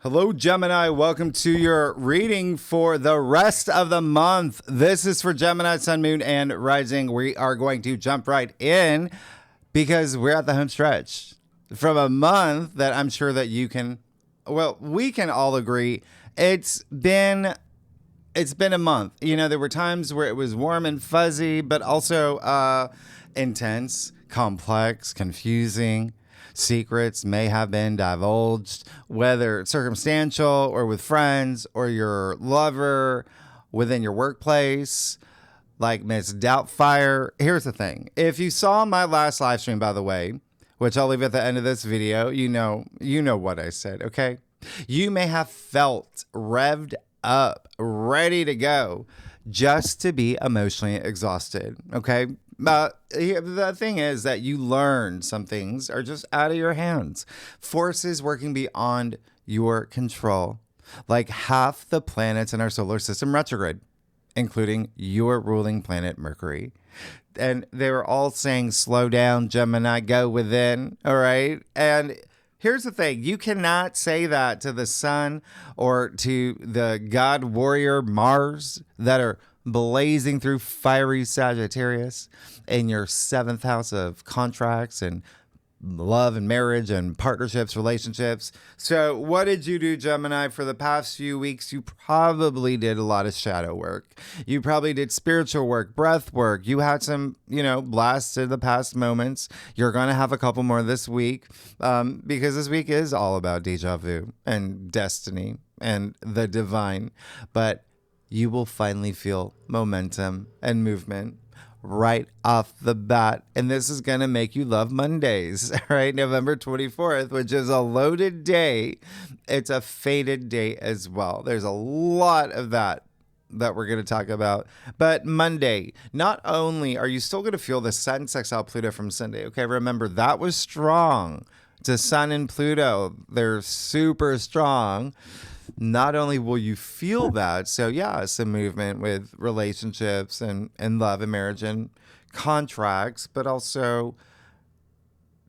Hello, Gemini. Welcome to your reading for the rest of the month. This is for Gemini, Sun, Moon, and Rising. We are going to jump right in because we're at the home stretch from a month that I'm sure that you can, well, we can all agree it's been a month. You know, there were times where it was warm and fuzzy, but also intense, complex, confusing. Secrets may have been divulged, whether circumstantial or with friends or your lover, within your workplace, like Miss Doubtfire. Here's the thing. If you saw my last live stream, by the way, which I'll leave at the end of this video, you know what I said, okay? You may have felt revved up, ready to go, just to be emotionally exhausted, okay? But the thing is that you learn some things are just out of your hands. Forces working beyond your control. Like half the planets in our solar system retrograde, including your ruling planet, Mercury. And they were all saying, slow down, Gemini, go within, all right? And here's the thing. You cannot say that to the sun or to the god warrior Mars that are blazing through fiery Sagittarius in your 7th house of contracts and love and marriage and partnerships, relationships. So what did you do, Gemini, for the past few weeks? You probably did a lot of shadow work. You probably did spiritual work, breath work. You had some, blasts in the past moments. You're going to have a couple more this week because this week is all about deja vu and destiny and the divine. But you will finally feel momentum and movement right off the bat. And this is going to make you love Mondays, right? November 24th, which is a loaded day. It's a fated day as well. There's a lot of that we're going to talk about. But Monday, not only are you still going to feel the Sun sextile Pluto from Sunday, okay? Remember, that was strong to Sun and Pluto. They're super strong. Not only will you feel that, so yeah, some movement with relationships and love and marriage and contracts, but also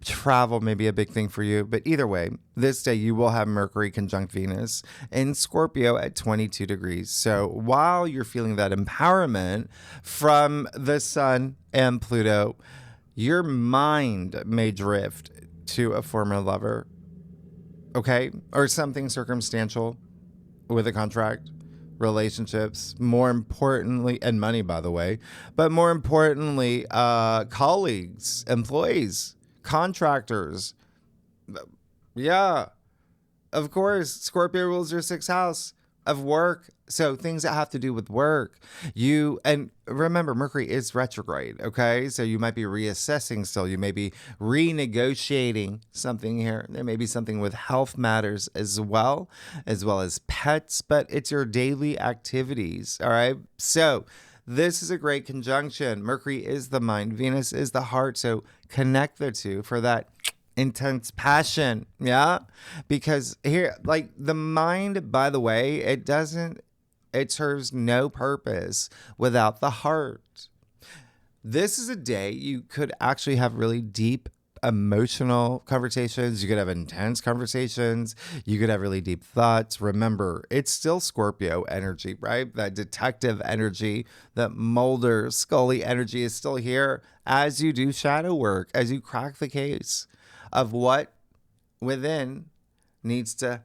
travel may be a big thing for you. But either way, this day you will have Mercury conjunct Venus in Scorpio at 22 degrees. So while you're feeling that empowerment from the Sun and Pluto, your mind may drift to a former lover, okay? Or something circumstantial with a contract, relationships, more importantly, and money, by the way, but more importantly, colleagues, employees, contractors. Yeah, of course, Scorpio rules your 6th house of work. So things that have to do with work, and remember, Mercury is retrograde, okay? So you might be reassessing still. You may be renegotiating something here. There may be something with health matters as well as pets, but it's your daily activities, all right? So this is a great conjunction. Mercury is the mind. Venus is the heart. So connect the two for that intense passion, yeah? Because here, like the mind, by the way, it serves no purpose without the heart. This is a day you could actually have really deep emotional conversations. You could have intense conversations. You could have really deep thoughts. Remember, it's still Scorpio energy, right? That detective energy, that Mulder, Scully energy is still here as you do shadow work, as you crack the case of what within needs to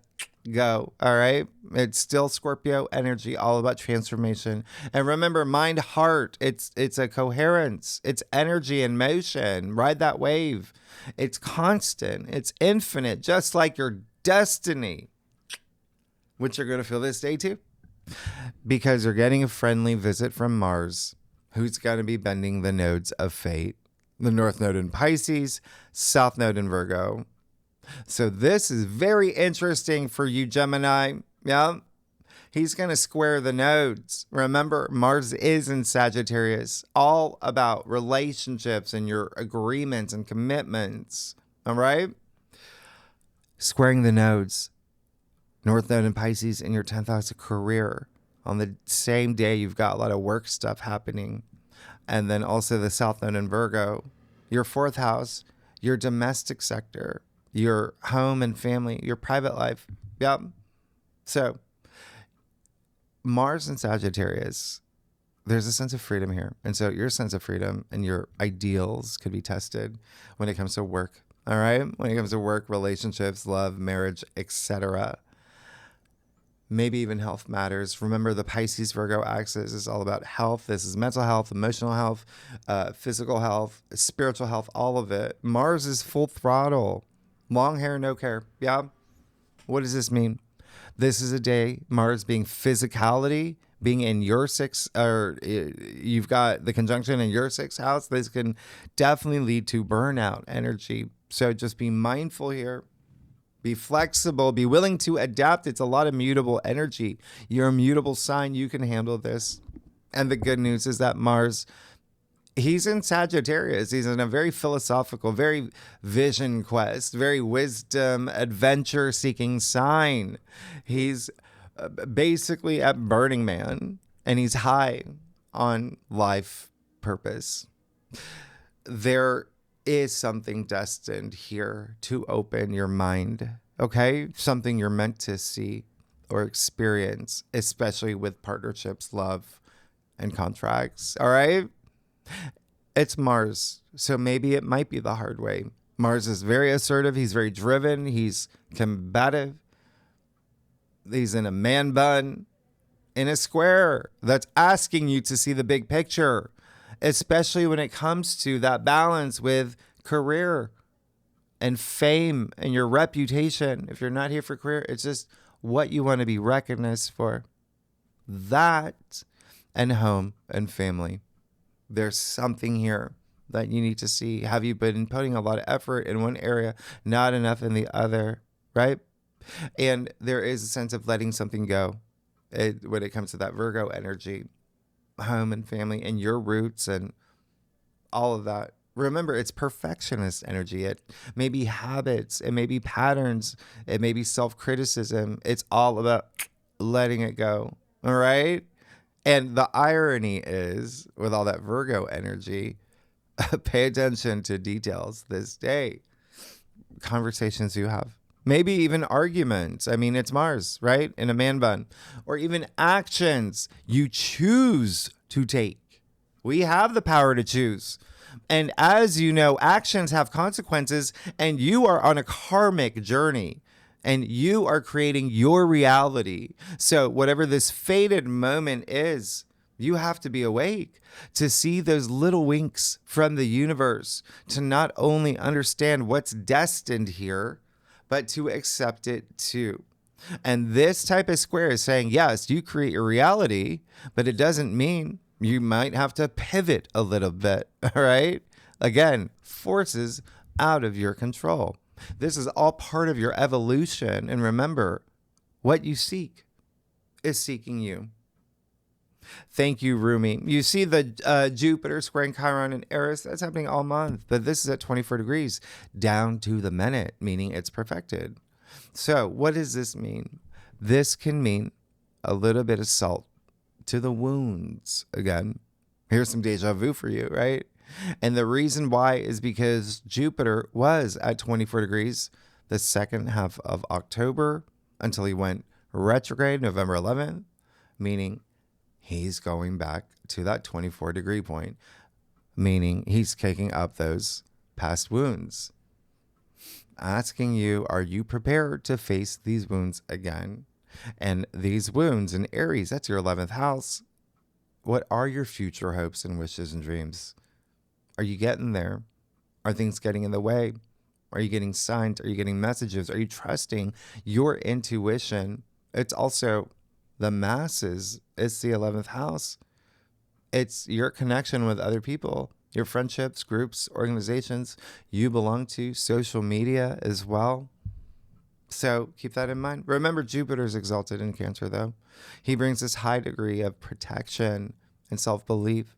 go. All right. It's still Scorpio energy, all about transformation. And remember, mind, heart, it's a coherence. It's energy in motion. Ride that wave. It's constant. It's infinite, just like your destiny, which you're going to feel this day too, because you're getting a friendly visit from Mars, who's going to be bending the nodes of fate. The North Node in Pisces, South Node in Virgo. So this is very interesting for you, Gemini. Yeah. He's going to square the nodes. Remember, Mars is in Sagittarius, all about relationships and your agreements and commitments. All right. Squaring the nodes. North Node in Pisces in your 10th house of career. On the same day, you've got a lot of work stuff happening. And then also the South Node in Virgo, your 4th house, your domestic sector, your home and family, your private life. Yep. So Mars and Sagittarius, there's a sense of freedom here. And so your sense of freedom and your ideals could be tested when it comes to work. All right? When it comes to work, relationships, love, marriage, etc. Maybe even health matters. Remember, the Pisces Virgo axis is all about health. This is mental health, emotional health, physical health, spiritual health, all of it. Mars is full throttle. Long hair, no care. Yeah. What does this mean? This is a day, Mars being physicality, being in your you've got the conjunction in your sixth house. This can definitely lead to burnout energy. So just be mindful here. Be flexible, be willing to adapt. It's a lot of mutable energy. You're a mutable sign. You can handle this. And the good news is that Mars, he's in Sagittarius. He's in a very philosophical, very vision quest, very wisdom, adventure seeking sign. He's basically at Burning Man, and he's high on life purpose. There is something destined here to open your mind, okay? Something you're meant to see or experience, especially with partnerships, love, and contracts, all right? It's Mars, so maybe it might be the hard way. Mars is very assertive. He's very driven. He's combative. He's in a man bun, in a square that's asking you to see the big picture, especially when it comes to that balance with career and fame and your reputation. If you're not here for career, it's just what you want to be recognized for. That and home and family. There's something here that you need to see. Have you been putting a lot of effort in one area, not enough in the other, right? And there is a sense of letting something go when it comes to that Virgo energy, home and family and your roots and all of that. Remember, it's perfectionist energy. It may be habits. It may be patterns. It may be self-criticism. It's all about letting it go. All right? And the irony is, with all that Virgo energy, pay attention to details this day. Conversations you have. Maybe even arguments. I mean, it's Mars, right? In a man bun. Or even actions you choose to take. We have the power to choose. And as you know, actions have consequences, and you are on a karmic journey. And you are creating your reality. So whatever this fated moment is, you have to be awake to see those little winks from the universe, to not only understand what's destined here, but to accept it too. And this type of square is saying, yes, you create your reality, but it doesn't mean you might have to pivot a little bit, all right? Again, forces out of your control. This is all part of your evolution. And remember, what you seek is seeking you. Thank you, Rumi. You see the Jupiter squaring Chiron and Eris. That's happening all month. But this is at 24 degrees, down to the minute, meaning it's perfected. So what does this mean? This can mean a little bit of salt to the wounds. Again, here's some deja vu for you, right? And the reason why is because Jupiter was at 24 degrees the second half of October until he went retrograde November 11th, meaning he's going back to that 24 degree point, meaning he's kicking up those past wounds. Asking you, are you prepared to face these wounds again? And these wounds in Aries, that's your 11th house. What are your future hopes and wishes and dreams? Are you getting there? Are things getting in the way? Are you getting signs? Are you getting messages? Are you trusting your intuition? It's also the masses. It's the 11th house. It's your connection with other people, your friendships, groups, organizations you belong to, social media as well. So keep that in mind. Remember, Jupiter's exalted in Cancer, though. He brings this high degree of protection and self-belief.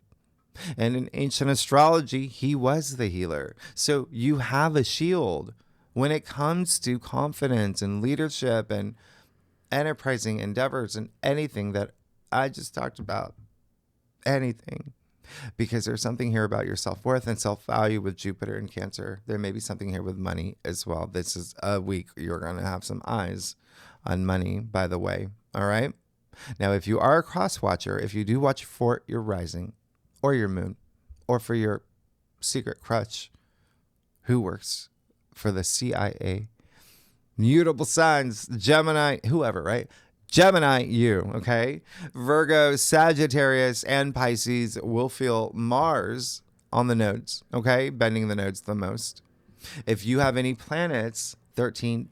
And in ancient astrology, he was the healer. So you have a shield when it comes to confidence and leadership and enterprising endeavors and anything that I just talked about. Anything. Because there's something here about your self-worth and self-value with Jupiter and Cancer. There may be something here with money as well. This is a week you're going to have some eyes on money, by the way. All right. Now, if you are a cross watcher, if you do watch for your rising or your moon or for your secret crush who works for the CIA, mutable signs, Gemini, whoever, right? Gemini, you, okay? Virgo, Sagittarius, and Pisces will feel Mars on the nodes, okay? Bending the nodes the most. If you have any planets, 13,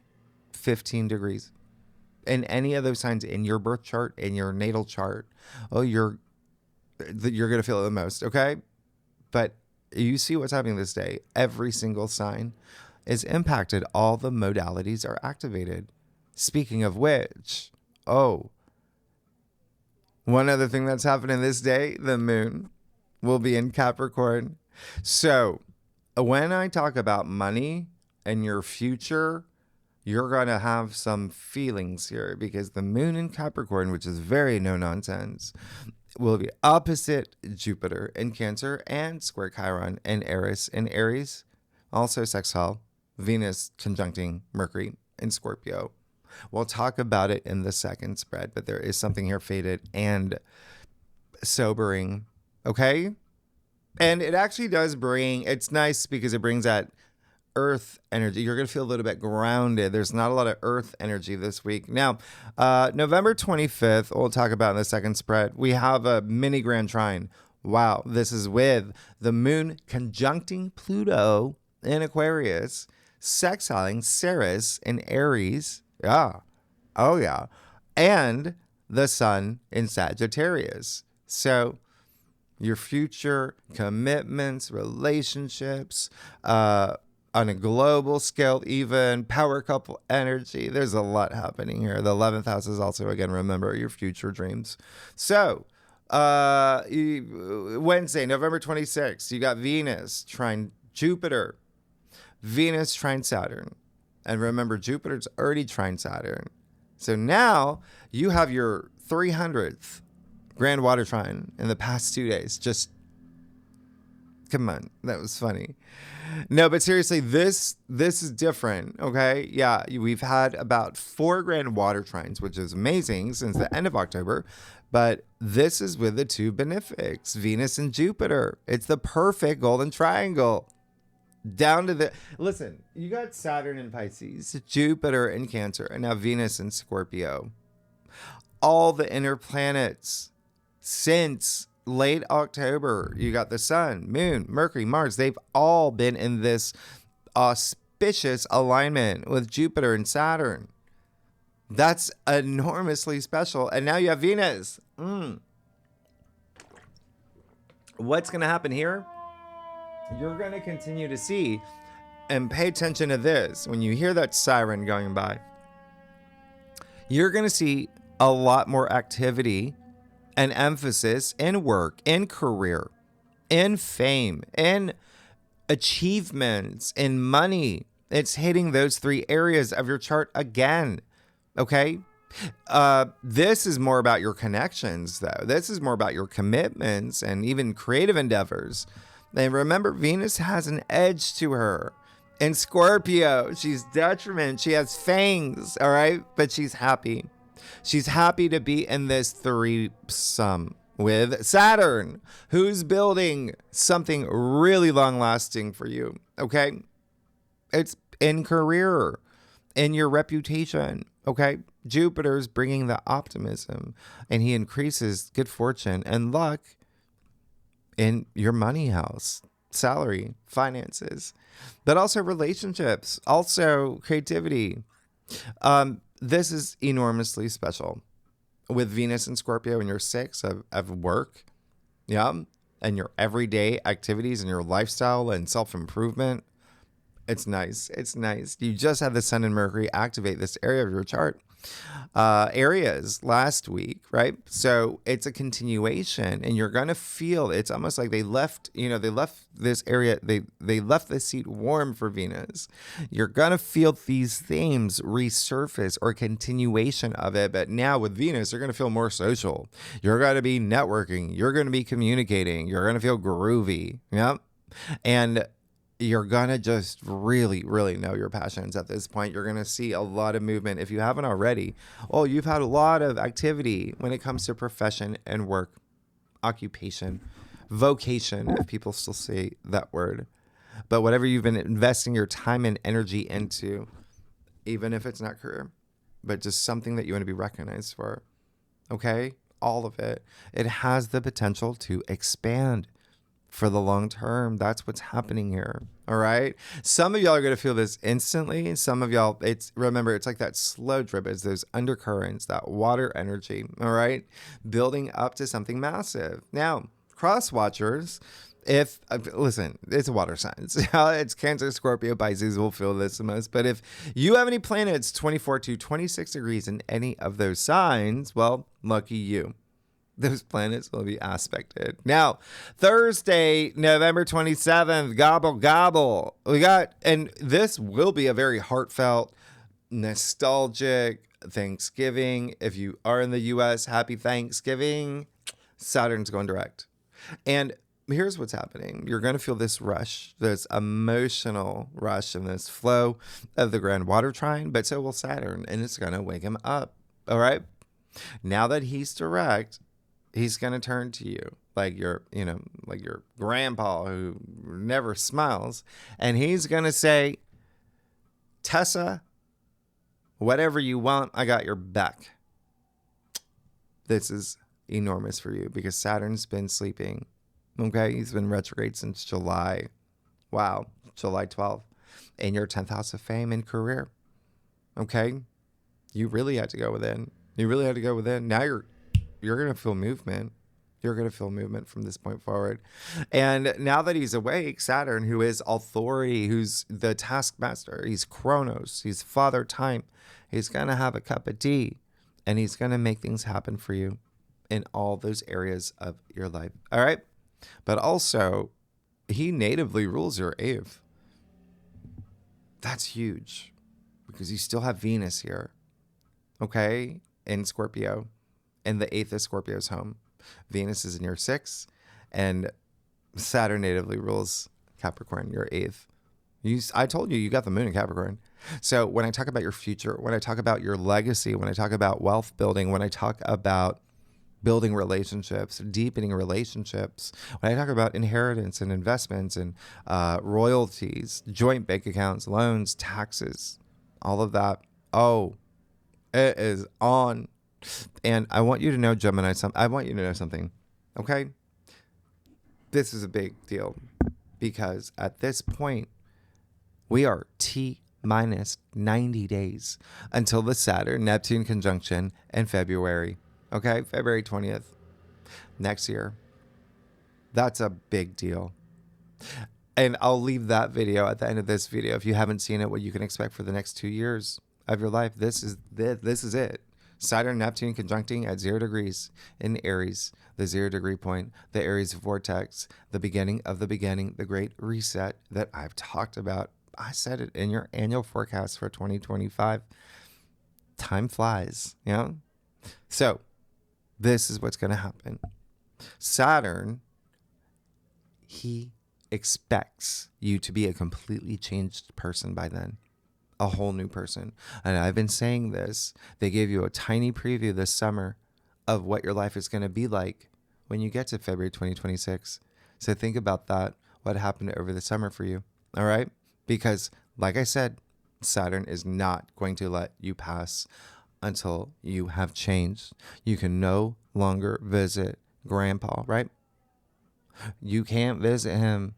15 degrees, in any of those signs in your birth chart, in your natal chart, you're going to feel it the most, okay? But you see what's happening this day. Every single sign is impacted. All the modalities are activated. Speaking of which, one other thing that's happening this day, the moon will be in Capricorn. So when I talk about money and your future, you're going to have some feelings here because the moon in Capricorn, which is very no nonsense, will be opposite Jupiter in Cancer and square Chiron and Eris in Aries. Also sextile Venus conjuncting Mercury in Scorpio. We'll talk about it in the second spread, but there is something here fated and sobering. Okay? And it actually does bring, it's nice because it brings that earth energy. You're going to feel a little bit grounded. There's not a lot of earth energy this week. Now, November 25th, we'll talk about in the second spread, we have a mini grand trine. Wow. This is with the moon conjuncting Pluto in Aquarius, sextiling Ceres in Aries. Yeah. Oh, yeah. And the sun in Sagittarius. So your future commitments, relationships, on a global scale, even power couple energy. There's a lot happening here. The 11th house is also, again, remember your future dreams. So Wednesday, November 26th, you got Venus trine Jupiter, Venus trine Saturn. And remember, Jupiter's already trine Saturn. So now you have your 300th grand water trine in the past 2 days. Just come on. That was funny. No, but seriously, this is different, okay? Yeah, we've had about 4 grand water trines, which is amazing since the end of October. But this is with the two benefics, Venus and Jupiter. It's the perfect golden triangle. Down to the... Listen, you got Saturn in Pisces, Jupiter in Cancer, and now Venus in Scorpio. All the inner planets since late October, you got the sun, moon, Mercury, Mars. They've all been in this auspicious alignment with Jupiter and Saturn. That's enormously special. And now you have Venus. What's going to happen here? You're going to continue to see, and pay attention to this. When you hear that siren going by, you're going to see a lot more activity and emphasis in work, in career, in fame, in achievements, in money. It's hitting those 3 areas of your chart again. Okay? This is more about your connections, though. This is more about your commitments and even creative endeavors. And remember, Venus has an edge to her. In Scorpio, she's detriment. She has fangs, all right? But she's happy. She's happy to be in this threesome with Saturn, who's building something really long-lasting for you, okay? It's in career, in your reputation, okay? Jupiter's bringing the optimism, and he increases good fortune and luck in your money house, salary, finances, but also relationships, also creativity. This is enormously special with Venus and Scorpio in your 6 of work, yeah, and your everyday activities and your lifestyle and self-improvement. It's nice. It's nice. You just had the Sun and Mercury activate this area of your chart. Areas last week, right? So it's a continuation, and you're going to feel it's almost like they left this area, they left the seat warm for Venus. You're going to feel these themes resurface or continuation of it, but now with Venus, you're going to feel more social. You're going to be networking. You're going to be communicating. You're going to feel groovy. Yep. And you're going to just really, really know your passions at this point. You're going to see a lot of movement. If you haven't already, oh, you've had a lot of activity when it comes to profession and work, occupation, vocation, if people still say that word. But whatever you've been investing your time and energy into, even if it's not career, but just something that you want to be recognized for, okay? All of it. It has the potential to expand for the long term. That's what's happening here. All right. Some of y'all are going to feel this instantly. Some of y'all, remember, it's like that slow drip. It's those undercurrents, that water energy. All right. Building up to something massive. Now, cross watchers, listen, it's a water sign. It's Cancer, Scorpio, Pisces will feel this the most. But if you have any planets 24 to 26 degrees in any of those signs, well, lucky you. Those planets will be aspected. Now, Thursday, November 27th, gobble, gobble. And this will be a very heartfelt, nostalgic Thanksgiving. If you are in the U.S., happy Thanksgiving. Saturn's going direct. And here's what's happening. You're going to feel this rush, this emotional rush and this flow of the grand water trine, but so will Saturn, and it's going to wake him up. All right? Now that he's direct, he's going to turn to you like your grandpa who never smiles. And he's going to say, Tessa, whatever you want, I got your back. This is enormous for you because Saturn's been sleeping. Okay. He's been retrograde since July. Wow. July 12th. In your 10th house of fame and career. Okay. You really had to go within. Now you're going to feel movement. You're going to feel movement from this point forward. And now that he's awake, Saturn, who is authority, who's the taskmaster, he's Chronos, he's Father Time. He's going to have a cup of tea and he's going to make things happen for you in all those areas of your life. All right. But also, he natively rules your 8th. That's huge because you still have Venus here. Okay. In Scorpio. And the 8th is Scorpio's home. Venus is in your 6th, and Saturn natively rules Capricorn, your 8th. I told you got the moon in Capricorn. So when I talk about your future, when I talk about your legacy, when I talk about wealth building, when I talk about building relationships, deepening relationships, when I talk about inheritance and investments and royalties, joint bank accounts, loans, taxes, all of that, it is on. And I want you to know, Gemini, I want you to know something, okay? This is a big deal because at this point, we are T-minus 90 days until the Saturn-Neptune conjunction in February, okay? February 20th next year. That's a big deal. And I'll leave that video at the end of this video. If you haven't seen it, what you can expect for the next 2 years of your life, this is it. Saturn, Neptune conjuncting at 0 degrees in Aries, the 0 degree point, the Aries vortex, the beginning of the beginning, the great reset that I've talked about. I said it in your annual forecast for 2025. Time flies, you know? So this is what's going to happen. Saturn, he expects you to be a completely changed person by then. A whole new person. And I've been saying this. They gave you a tiny preview this summer of what your life is going to be like when you get to February 2026. So think about that. What happened over the summer for you? All right? Because like I said, Saturn is not going to let you pass until you have changed. You can no longer visit grandpa, right? You can't visit him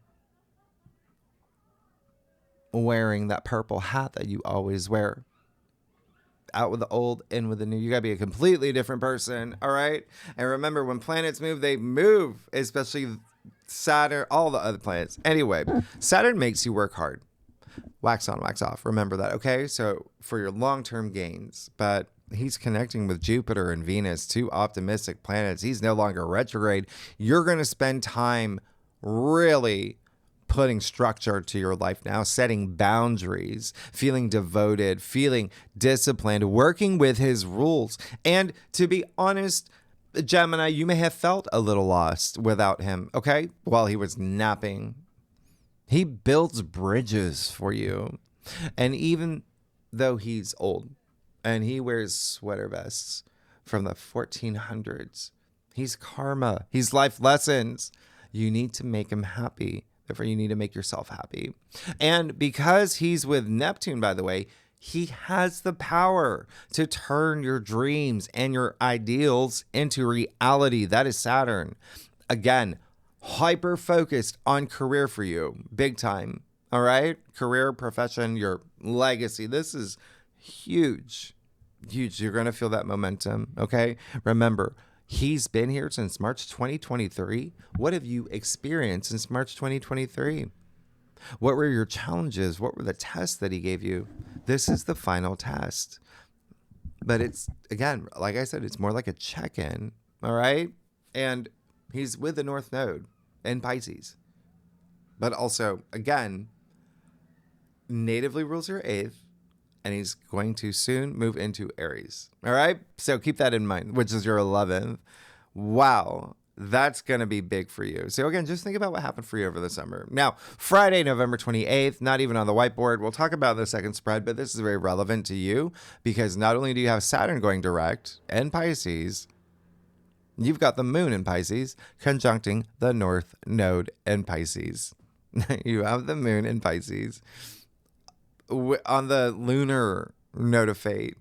wearing that purple hat that you always wear. Out with the old, in with the new. You got to be a completely different person, all right? And remember, when planets move, they move, especially Saturn, all the other planets. Anyway, Saturn makes you work hard. Wax on, wax off. Remember that, okay? So for your long-term gains, but he's connecting with Jupiter and Venus, 2 optimistic planets. He's no longer retrograde. You're going to spend time really putting structure to your life now, setting boundaries, feeling devoted, feeling disciplined, working with his rules. And to be honest, Gemini, you may have felt a little lost without him, okay? While he was napping. He builds bridges for you. And even though he's old and he wears sweater vests from the 1400s, he's karma. He's life lessons. You need to make him happy. Therefore, you need to make yourself happy. And because he's with Neptune, by the way, he has the power to turn your dreams and your ideals into reality. That is Saturn. Again, hyper focused on career for you, big time. All right? Career, profession, your legacy. This is huge. Huge. You're going to feel that momentum. Okay? Remember, he's been here since March 2023. What have you experienced since March 2023? What were your challenges? What were the tests that he gave you? This is the final test. But it's, again, like I said, it's more like a check-in. All right? And he's with the North Node in Pisces. But also, again, natively rules your 8th, and he's going to soon move into Aries. All right? So keep that in mind, which is your 11th. Wow. That's going to be big for you. So again, just think about what happened for you over the summer. Now, Friday, November 28th, not even on the whiteboard. We'll talk about the second spread, but this is very relevant to you because not only do you have Saturn going direct in Pisces, you've got the moon in Pisces conjuncting the North Node in Pisces. You have the moon in Pisces on the lunar node of fate.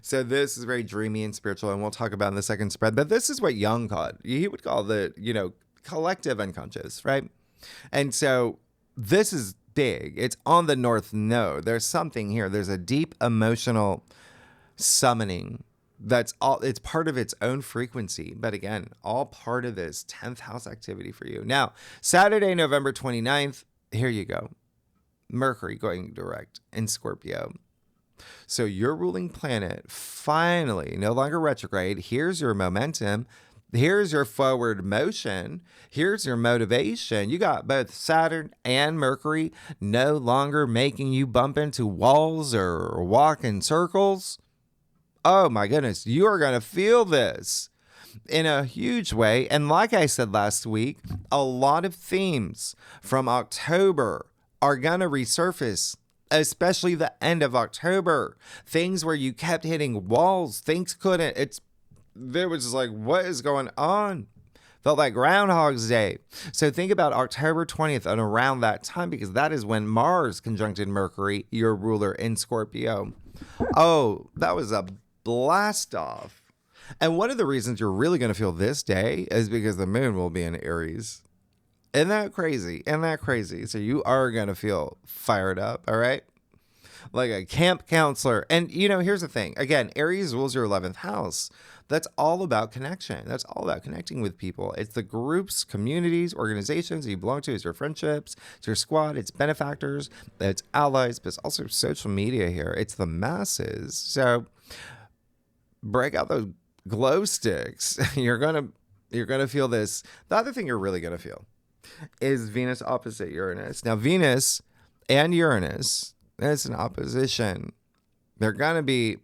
So this is very dreamy and spiritual, and we'll talk about in the second spread. But this is what Jung called, he would call the, collective unconscious, right? And so this is big. It's on the North Node. There's something here. There's a deep emotional summoning that's all. It's part of its own frequency. But again, all part of this 10th house activity for you. Now, Saturday, November 29th, here you go. Mercury going direct in Scorpio. So your ruling planet finally no longer retrograde. Here's your momentum. Here's your forward motion. Here's your motivation. You got both Saturn and Mercury no longer making you bump into walls or walk in circles. Oh my goodness, you are going to feel this in a huge way. And like I said last week, a lot of themes from October are going to resurface, especially the end of October. Things where you kept hitting walls, things couldn't, there was just like, what is going on? Felt like Groundhog's Day. So think about October 20th and around that time, because that is when Mars conjuncted Mercury, your ruler in Scorpio. Oh, that was a blast off. And one of the reasons you're really going to feel this day is because the moon will be in Aries. Isn't that crazy? Isn't that crazy? So you are going to feel fired up, all right? Like a camp counselor. And, here's the thing. Again, Aries rules your 11th house. That's all about connection. That's all about connecting with people. It's the groups, communities, organizations you belong to. It's your friendships. It's your squad. It's benefactors. It's allies. But it's also social media here. It's the masses. So break out those glow sticks. You're gonna feel this. The other thing you're really going to feel is Venus opposite Uranus. Now, Venus and Uranus, it's an opposition. They're going to be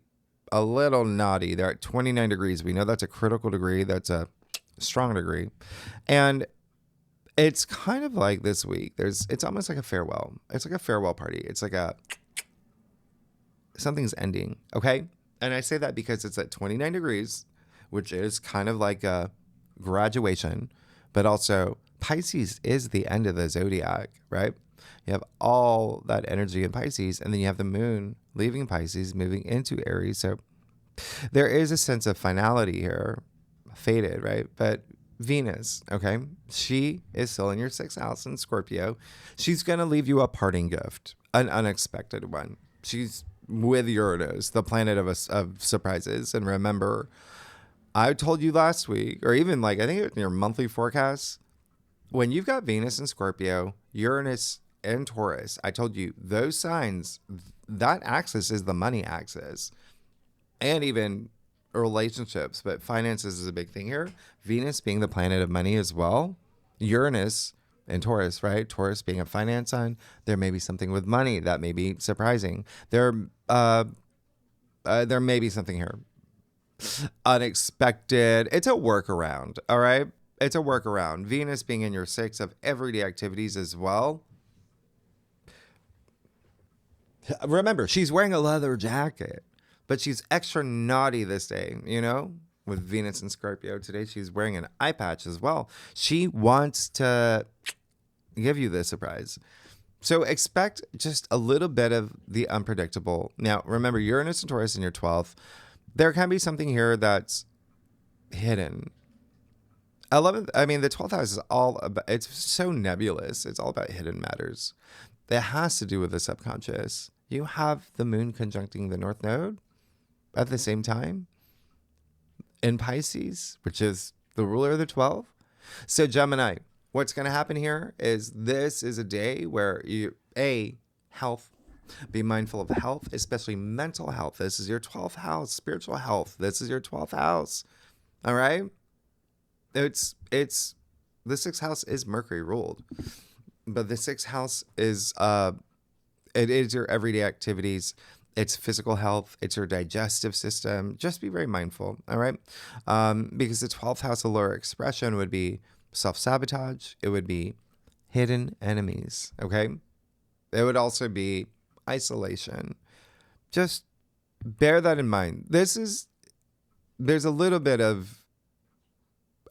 a little naughty. They're at 29 degrees. We know that's a critical degree. That's a strong degree. And it's kind of like this week. It's almost like a farewell. It's like a farewell party. It's like something's ending. Okay. And I say that because it's at 29 degrees, which is kind of like a graduation, but also Pisces is the end of the zodiac, right? You have all that energy in Pisces, and then you have the moon leaving Pisces, moving into Aries. So there is a sense of finality here, faded, right? But Venus, okay, she is still in your 6th house in Scorpio. She's going to leave you a parting gift, an unexpected one. She's with Uranus, the planet of surprises. And remember, I told you last week, or even I think it was in your monthly forecast, when you've got Venus in Scorpio, Uranus and Taurus, I told you those signs, that axis is the money axis, and even relationships, but finances is a big thing here. Venus being the planet of money as well. Uranus and Taurus, right? Taurus being a finance sign. There may be something with money that may be surprising. There may be something here unexpected. It's a workaround, all right? It's a workaround. Venus being in your 6 of everyday activities as well. Remember, she's wearing a leather jacket, but she's extra naughty this day, you know, with Venus and Scorpio. Today, she's wearing an eye patch as well. She wants to give you the surprise. So expect just a little bit of the unpredictable. Now, remember, Uranus and Taurus in your 12th. There can be something here that's hidden. 11th, I mean, the 12th house is all about, it's so nebulous. It's all about hidden matters. That has to do with the subconscious. You have the moon conjuncting the North Node at the same time in Pisces, which is the ruler of the 12. So Gemini, what's going to happen here is this is a day where health, be mindful of health, especially mental health. This is your 12th house, spiritual health. This is your 12th house. All right. It's the 6th house is Mercury ruled, but the 6th house is, it is your everyday activities. It's physical health. It's your digestive system. Just be very mindful. All right. Because the 12th house of lower expression would be self-sabotage. It would be hidden enemies. Okay. It would also be isolation. Just bear that in mind. There's a little bit of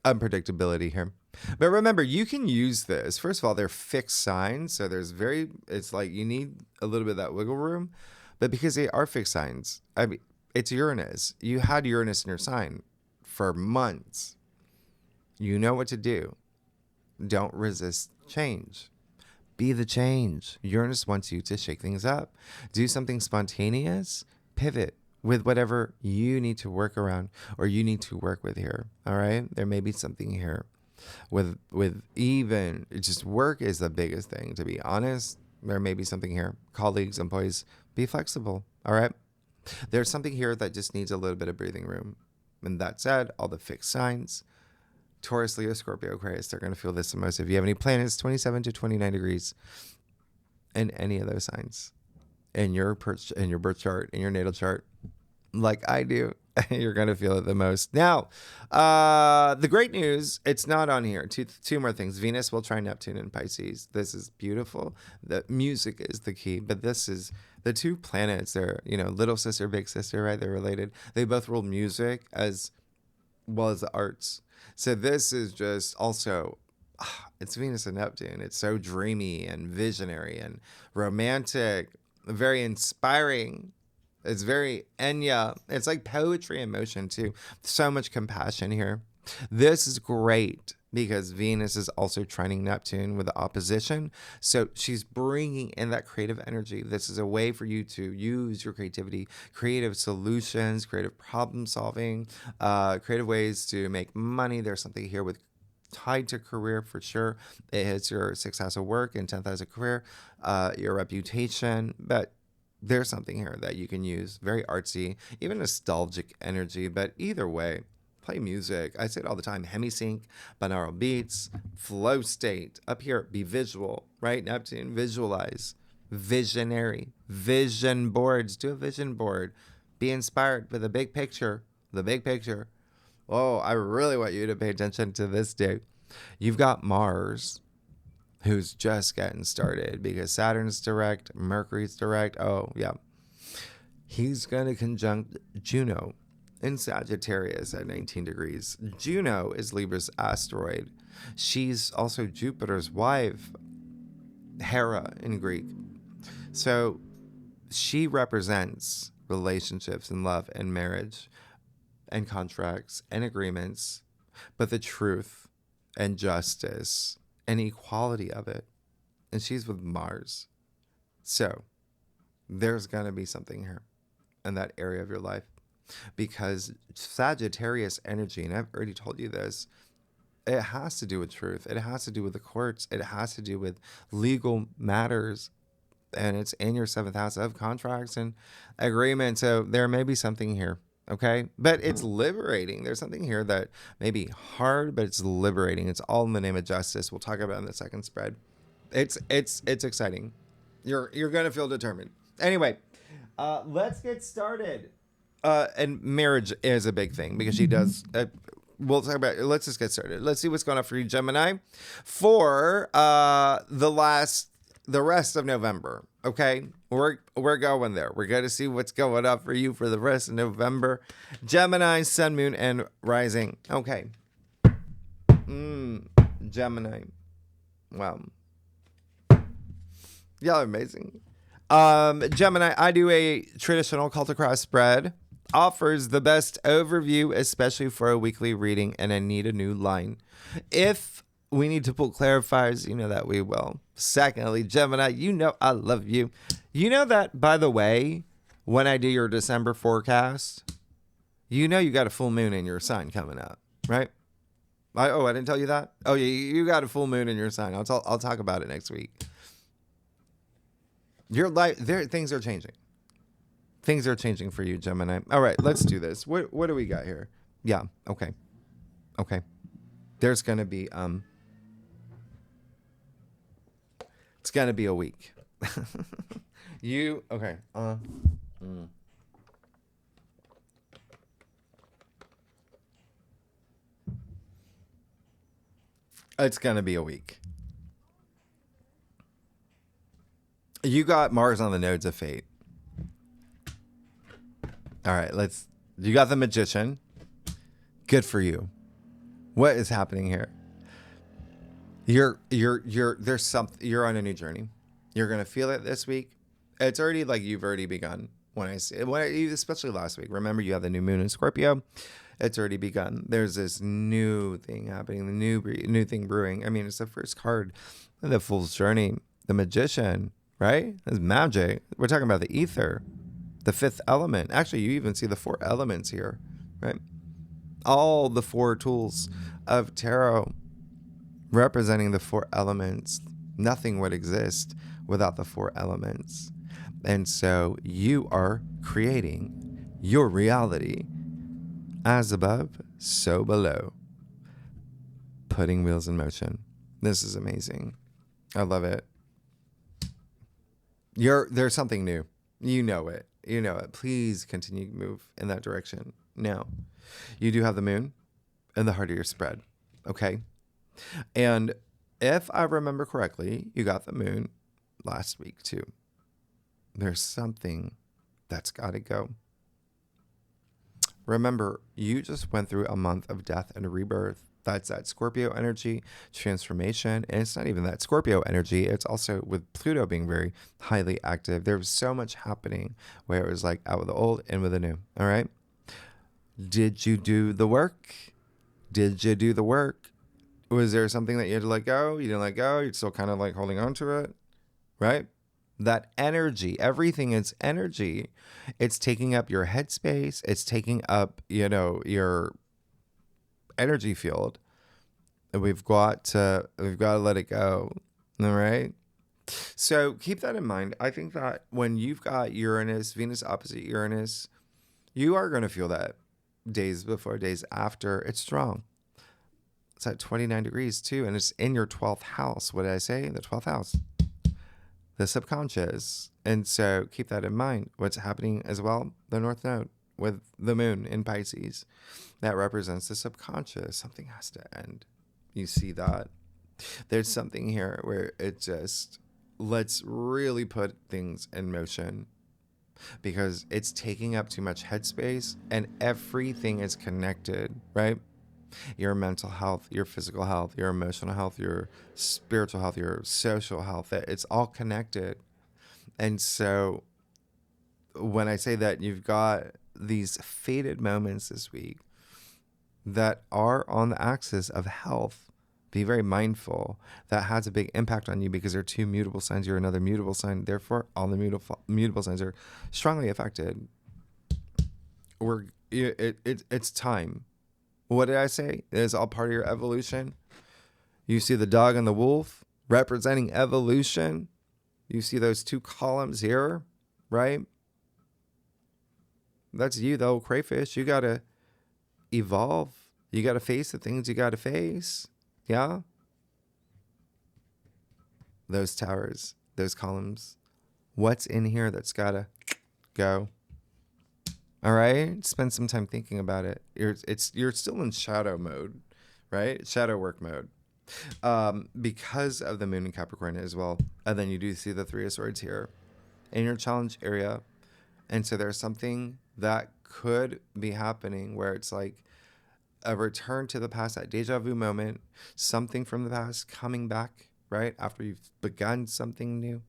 unpredictability here. But remember, you can use this. First of all, they're fixed signs. So it's like you need a little bit of that wiggle room. But because they are fixed signs, I mean, it's Uranus. You had Uranus in your sign for months. You know what to do. Don't resist change. Be the change. Uranus wants you to shake things up. Do something spontaneous. Pivot with whatever you need to work around or you need to work with here. All right? There may be something here. With even just work is the biggest thing, to be honest. There may be something here. Colleagues, employees, be flexible. All right? There's something here that just needs a little bit of breathing room. And that said, all the fixed signs, Taurus, Leo, Scorpio, Aquarius, they're going to feel this the most. If you have any planets 27 to 29 degrees in any of those signs, in your birth chart, in your natal chart, like I do, you're going to feel it the most. Now, the great news, it's not on here. Two more things. Venus will try Neptune in Pisces. This is beautiful. The music is the key, but this is the two planets. They're, little sister, big sister, right? They're related. They both rule music as well as the arts. So this is just also, it's Venus and Neptune. It's so dreamy and visionary and romantic, very inspiring. It's very Enya. It's like poetry in motion too. So much compassion here. This is great because Venus is also trining Neptune with the opposition. So she's bringing in that creative energy. This is a way for you to use your creativity, creative solutions, creative problem solving, creative ways to make money. There's something here with tied to career for sure. It hits your 6th house of work and 10th house of career, your reputation, but there's something here that you can use. Very artsy, even nostalgic energy, but either way, play music. I say it all the time. Hemisync, binaural beats, flow state. Up here, be visual, right? Neptune, visualize. Visionary. Vision boards. Do a vision board. Be inspired with the big picture. The big picture. Oh, I really want you to pay attention to this day. You've got Mars, who's just getting started because Saturn's direct, Mercury's direct. Oh, yeah. He's going to conjunct Juno in Sagittarius at 19 degrees. Juno is Libra's asteroid. She's also Jupiter's wife, Hera in Greek. So she represents relationships and love and marriage and contracts and agreements, but the truth and justice and equality of it. And she's with Mars. So there's going to be something here in that area of your life because Sagittarius energy, and I've already told you this, it has to do with truth. It has to do with the courts. It has to do with legal matters. And it's in your 7th house of contracts and agreements. So there may be something here. Okay. But it's liberating. There's something here that may be hard, but it's liberating. It's all in the name of justice. We'll talk about it in the second spread. It's exciting. You're going to feel determined. Anyway, let's get started. And marriage is a big thing because she does, we'll talk about it. Let's just get started. Let's see what's going on for you, Gemini, for the last the rest of November. Okay, we're going there. We're going to see what's going up for you for the rest of November. Gemini, Sun, Moon, and Rising. Okay. Gemini. Wow. Y'all are amazing. Gemini, I do a traditional cult across spread. Offers the best overview, especially for a weekly reading, and I need a new line. If we need to pull clarifiers, you know that we will. Secondly, Gemini, you know I love you. You know that, by the way, when I do your December forecast, you know you got a full moon in your sign coming up, right? I didn't tell you that? Oh, yeah, you got a full moon in your sign. I'll talk about it next week. Your life, things are changing. Things are changing for you, Gemini. All right, let's do this. What do we got here? Yeah, okay. There's gonna be it's gonna be a week. Okay. It's gonna be a week. You got Mars on the nodes of fate. All right, you got the Magician. Good for you. What is happening here? You're on a new journey. You're going to feel it this week. It's already like you've already begun especially last week. Remember, you have the new moon in Scorpio. It's already begun. There's this new thing happening, the new thing brewing. I mean, it's the first card of the Fool's Journey, the Magician, right? It's magic. We're talking about the ether. The fifth element. Actually, you even see the 4 elements here, right? All the 4 tools of tarot representing the 4 elements. Nothing would exist without the 4 elements. And so you are creating your reality as above, so below. Putting wheels in motion. This is amazing. I love it. There's something new. You know it. Please continue to move in that direction. Now, you do have the moon in the heart of your spread. Okay. And if I remember correctly, you got the moon last week too. There's something that's got to go. Remember, you just went through a month of death and rebirth. That's that Scorpio energy, transformation. And it's not even that Scorpio energy. It's also with Pluto being very highly active. There was so much happening where it was like out with the old, in with the new. All right. Did you do the work? Was there something that you had to let go? You didn't let go. You're still kind of like holding on to it. Right. That energy, everything is energy. It's taking up your headspace. It's taking up, your energy field. And we've got to let it go. All right. So keep that in mind. I think that when you've got Venus opposite Uranus, you are going to feel that days before, days after. It's strong. It's at 29 degrees too. And it's in your 12th house. What did I say? The 12th house. The subconscious. And so keep that in mind. What's happening as well? The North Node with the moon in Pisces. That represents the subconscious. Something has to end. You see that? There's something here where it just, let's really put things in motion because it's taking up too much headspace and everything is connected, right? Your mental health, your physical health, your emotional health, your spiritual health, your social health, it's all connected. And so when I say that you've got these fated moments this week that are on the axis of health, be very mindful. That has a big impact on you because they're 2 mutable signs. You're another mutable sign. Therefore, all the mutable signs are strongly affected. It's time. What did I say? It's all part of your evolution. You see the dog and the wolf representing evolution. You see those 2 columns here, right? That's you, the old crayfish. You got to evolve. You got to face the things you got to face. Yeah? Those towers, those columns. What's in here that's got to go? All right? Spend some time thinking about it. You're still in shadow mode, right? Shadow work mode. because of the moon in Capricorn as well. And then you do see the Three of Swords here in your challenge area. And so there's something that could be happening where it's like a return to the past, that deja vu moment, something from the past coming back, right? After you've begun something new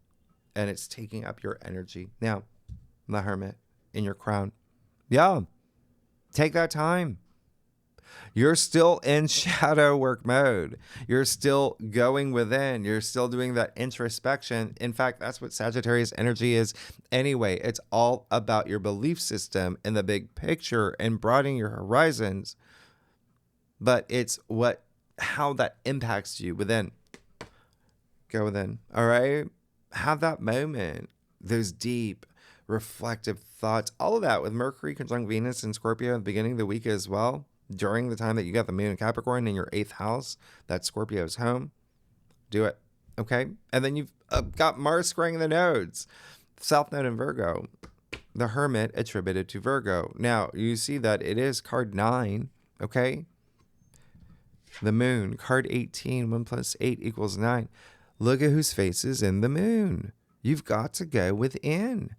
and it's taking up your energy. Now, the Hermit in your crown. Yeah, take that time. You're still in shadow work mode. You're still going within. You're still doing that introspection. In fact, that's what Sagittarius energy is anyway. It's all about your belief system and the big picture and broadening your horizons. But it's how that impacts you within. Go within. All right? Have that moment. Those deep, reflective thoughts. All of that with Mercury conjunct Venus and Scorpio at the beginning of the week as well. During the time that you got the moon in Capricorn in your 8th house, that Scorpio's home, do it. Okay? And then you've got Mars squaring the nodes. South node in Virgo. The Hermit attributed to Virgo. Now, you see that it is card 9. Okay? The moon, card 18. 1 plus 8 equals 9. Look at whose face is in the moon. You've got to go within.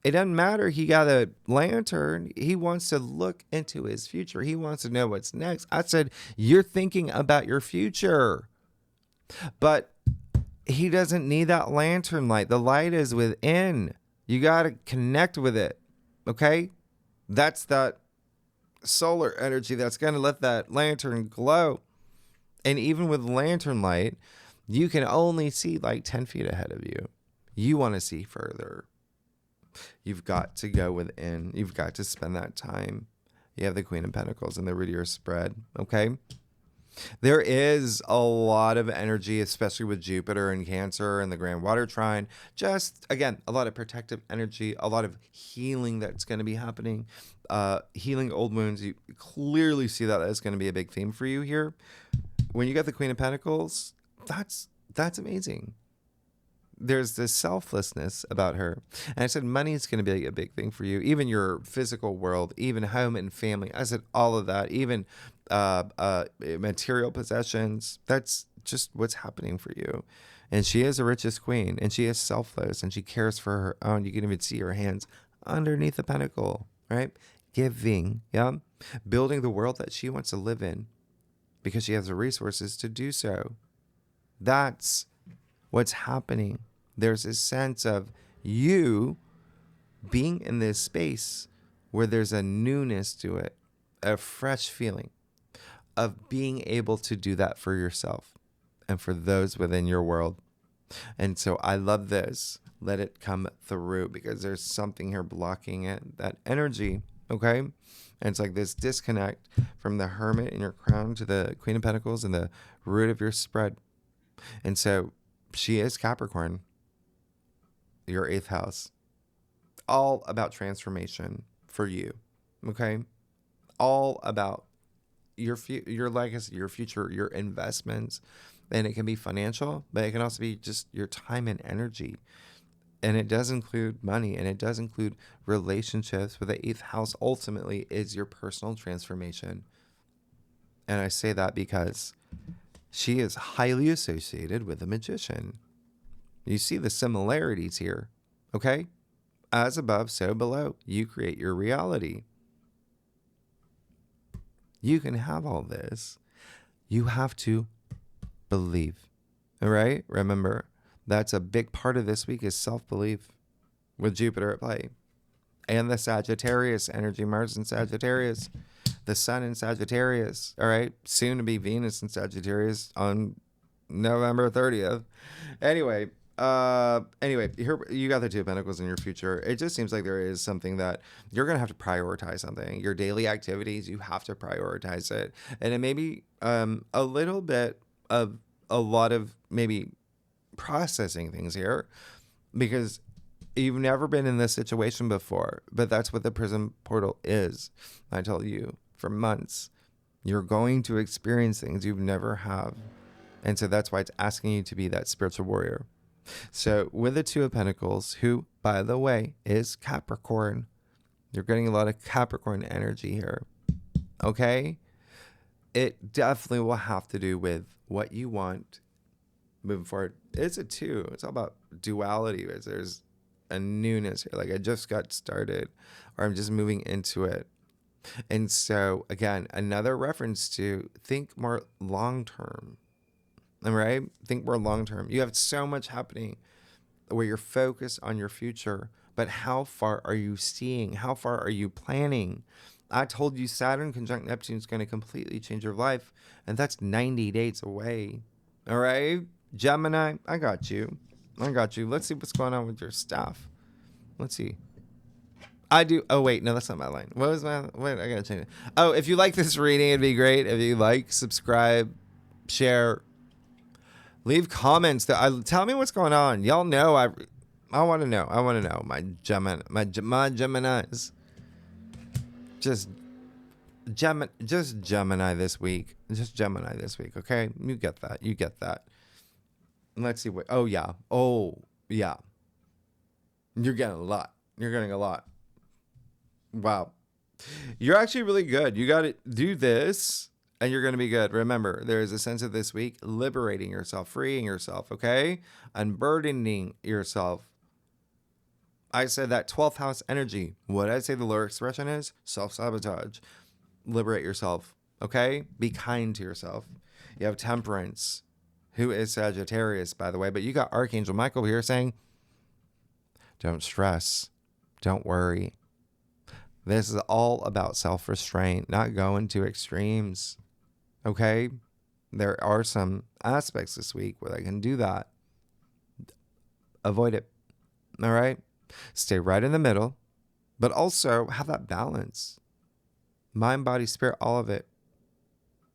It doesn't matter. He got a lantern. He wants to look into his future. He wants to know what's next. I said, you're thinking about your future. But he doesn't need that lantern light. The light is within. You got to connect with it. Okay? That's that solar energy that's going to let that lantern glow. And even with lantern light, you can only see like 10 feet ahead of you. You want to see further. You've got to go within. You've got to spend that time. You have the Queen of Pentacles and the root of your spread. Okay? There is a lot of energy, especially with Jupiter and Cancer and the Grand Water Trine. Just, again, a lot of protective energy, a lot of healing that's going to be happening. Healing old wounds. You clearly see that as going to be a big theme for you here. When you got the Queen of Pentacles, that's amazing. There's this selflessness about her. And I said money is going to be a big thing for you. Even your physical world, even home and family. I said all of that. Even material possessions. That's just what's happening for you. And she is the richest queen. And she is selfless. And she cares for her own. You can even see her hands underneath the pentacle. Right? Giving. Yeah? Building the world that she wants to live in. Because she has the resources to do so. That's what's happening. There's a sense of you being in this space where there's a newness to it, a fresh feeling of being able to do that for yourself and for those within your world. And so I love this. Let it come through because there's something here blocking it, that energy. Okay? And it's like this disconnect from the Hermit in your crown to the Queen of Pentacles and the root of your spread. And so she is Capricorn, your 8th house. All about transformation for you. Okay? All about your legacy, your future, your investments. And it can be financial, but it can also be just your time and energy. And it does include money, and it does include relationships. But the 8th house ultimately is your personal transformation. And I say that because she is highly associated with a magician. You see the similarities here, okay? As above, so below. You create your reality. You can have all this. You have to believe, all right? Remember, that's a big part of this week is self-belief with Jupiter at play. And the Sagittarius energy, Mars in Sagittarius. The sun in Sagittarius, all right? Soon to be Venus in Sagittarius on November 30th. Anyway, here you got the Two of Pentacles in your future. It just seems like there is something that you're going to have to prioritize something. Your daily activities, you have to prioritize it. And it may be a little bit of a lot of maybe processing things here because you've never been in this situation before, but that's what the prison portal is. I tell you. For months, you're going to experience things you've never have. And so that's why it's asking you to be that spiritual warrior. So with the Two of Pentacles, who, by the way, is Capricorn, you're getting a lot of Capricorn energy here. Okay? It definitely will have to do with what you want moving forward. It's a 2. It's all about duality. There's a newness here. Like I just got started, or I'm just moving into it. And so again, another reference to think more long term. All right? Think more long term. You have so much happening where you're focused on your future, but how far are you seeing? How far are you planning? I told you Saturn conjunct Neptune is going to completely change your life, and that's 90 days away. All right? Gemini, I got you. I got you. Let's see what's going on with your stuff. Let's see. I do. Oh, wait. No, that's not my line. What was my... Wait, I got to change it. Oh, if you like this reading, it'd be great if you like, subscribe, share, leave comments. Tell me what's going on. Y'all know I want to know. I want to know. My Geminis. Just Gemini this week. Just Gemini this week, okay? You get that. You get that. Let's see what... Oh, yeah. Oh, yeah. You're getting a lot. You're getting a lot. Wow. You're actually really good. You got to do this, and you're going to be good. Remember, there is a sense of this week liberating yourself, freeing yourself, okay? Unburdening yourself. I said that 12th house energy. What I say the lower expression is self-sabotage. Liberate yourself, okay? Be kind to yourself. You have Temperance, who is Sagittarius, by the way, but you got Archangel Michael here saying, don't stress, don't worry. This is all about self-restraint, not going to extremes, okay? There are some aspects this week where I can do that. Avoid it, all right? Stay right in the middle, but also have that balance. Mind, body, spirit, all of it.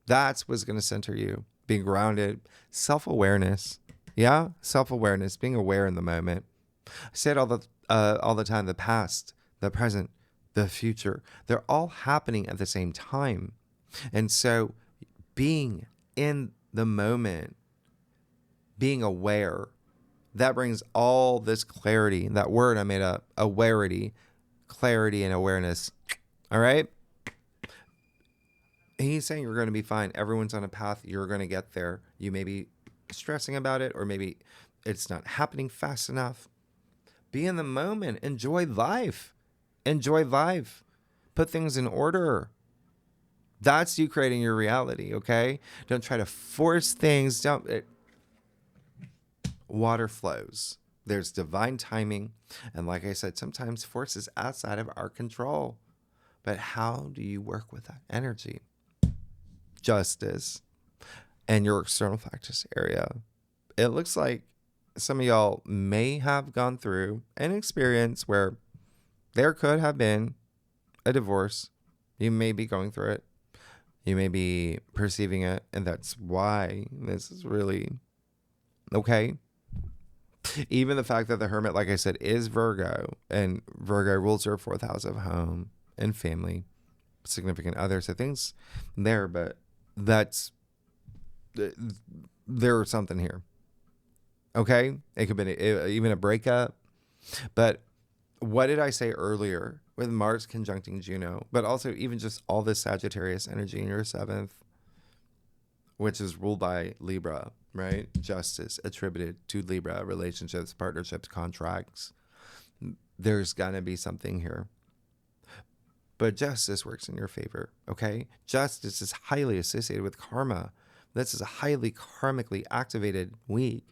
That's what's going to center you. Being grounded, self-awareness. Yeah, self-awareness, being aware in the moment. I say it all the time, the past, the present, the future. They're all happening at the same time. And so being in the moment, being aware, that brings all this clarity. That word I made up, awareness, clarity and awareness. All right? He's saying you're going to be fine. Everyone's on a path. You're going to get there. You may be stressing about it, or maybe it's not happening fast enough. Be in the moment. Enjoy life. Enjoy life. Put things in order. That's you creating your reality, okay? Don't try to force things. Water flows. There's divine timing. And like I said, sometimes force is outside of our control. But how do you work with that energy? Justice and your external factors area. It looks like some of y'all may have gone through an experience where there could have been a divorce. You may be going through it. You may be perceiving it. And that's why this is really okay. Even the fact that the Hermit, like I said, is Virgo, and Virgo rules your 4th house of home and family, significant other. So things there, but there's something here. Okay? It could be even a breakup. But what did I say earlier with Mars conjuncting Juno, but also even just all this Sagittarius energy in your 7th, which is ruled by Libra, right? Justice attributed to Libra, relationships, partnerships, contracts. There's going to be something here. But justice works in your favor, okay? Justice is highly associated with karma. This is a highly karmically activated week,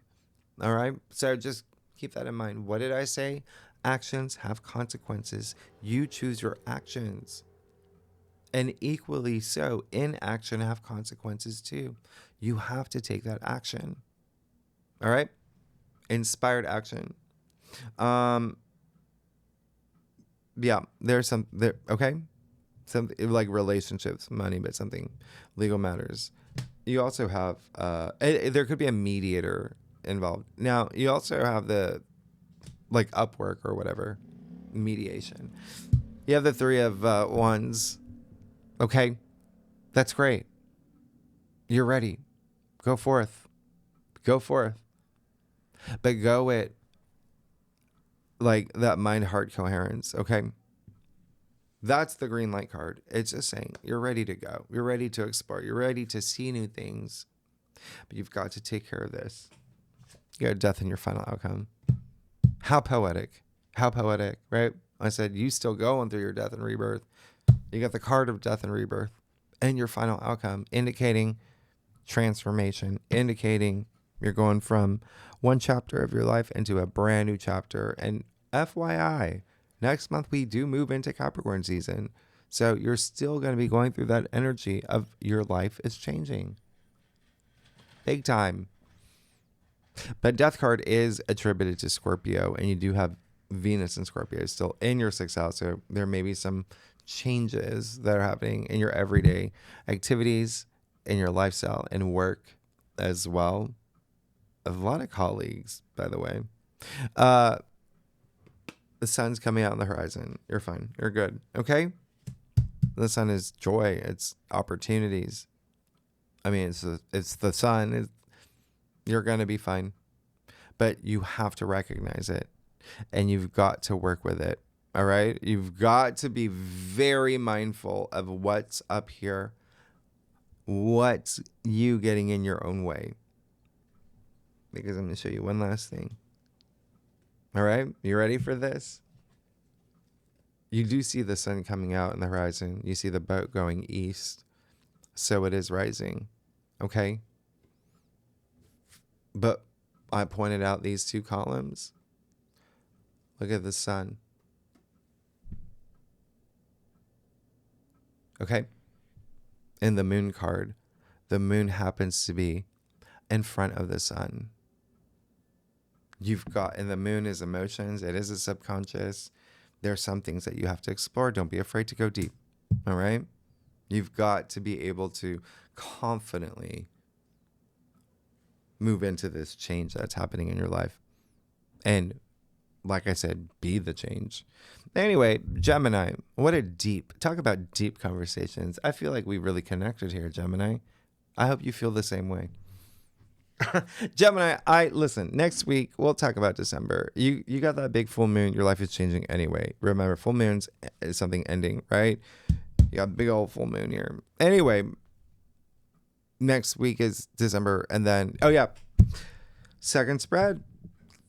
all right? So just keep that in mind. What did I say? Actions have consequences. You choose your actions. And equally so, inaction have consequences too. You have to take that action. All right? Inspired action. Yeah, there's some there, okay? Something like relationships, money, but something legal matters. You also have there could be a mediator involved. Now, you also have the like Upwork or whatever, mediation. You have the 3 of Wands. Okay, that's great. You're ready. Go forth. Go forth. But go it like that mind-heart coherence, okay? That's the green light card. It's just saying you're ready to go. You're ready to explore. You're ready to see new things. But you've got to take care of this. You got death in your final outcome. How poetic. How poetic, right? I said, you still going through your death and rebirth. You got the card of death and rebirth and your final outcome, indicating transformation, indicating you're going from one chapter of your life into a brand new chapter. And FYI, next month we do move into Capricorn season. So you're still going to be going through that energy of your life is changing. Big time. But death card is attributed to Scorpio, and you do have Venus and Scorpio still in your 6th house. So there may be some changes that are happening in your everyday activities, in your lifestyle and work as well. A lot of colleagues, by the way. The sun's coming out on the horizon. You're fine. You're good. Okay? The sun is joy. It's opportunities. I mean, it's the sun. You're going to be fine. But you have to recognize it. And you've got to work with it. All right? You've got to be very mindful of what's up here. What's you getting in your own way. Because I'm going to show you one last thing. All right? You ready for this? You do see the sun coming out on the horizon. You see the boat going east. So it is rising. Okay? But I pointed out these 2 columns. Look at the sun. Okay? In the moon card, the moon happens to be in front of the sun. You've got, and the moon is emotions. It is a subconscious. There are some things that you have to explore. Don't be afraid to go deep. All right? You've got to be able to confidently move into this change that's happening in your life. And like I said, be the change. Anyway, Gemini, talk about deep conversations. I feel like we really connected here, Gemini. I hope you feel the same way. Gemini, listen, next week, we'll talk about December. You got that big full moon. Your life is changing anyway. Remember, full moons is something ending, right? You got a big old full moon here. Anyway, next week is December. And then, second spread,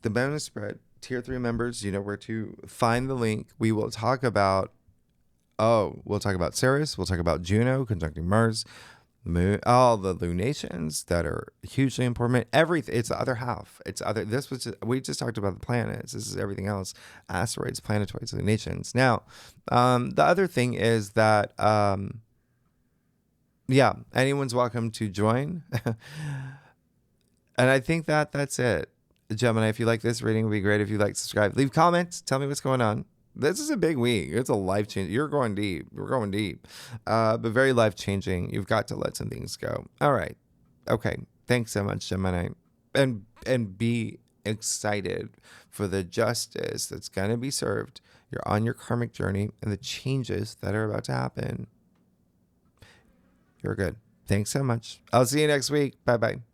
the bonus spread. Tier 3 members, you know where to find the link. We will talk about, we'll talk about Ceres. We'll talk about Juno conjuncting Mars, the moon, all the lunations that are hugely important. Everything. It's the other half. We just talked about the planets. This is everything else. Asteroids, planetoids, lunations. Now, the other thing is that, anyone's welcome to join. And I think that's it. Gemini, if you like this reading, it would be great if you like, subscribe, leave comments, tell me what's going on. This is a big week. It's a life change. You're going deep. We're going deep, but very life changing. You've got to let some things go. All right. Okay. Thanks so much, Gemini, and be excited for the justice that's going to be served. You're on your karmic journey and the changes that are about to happen. You're good. Thanks so much. I'll see you next week. Bye-bye.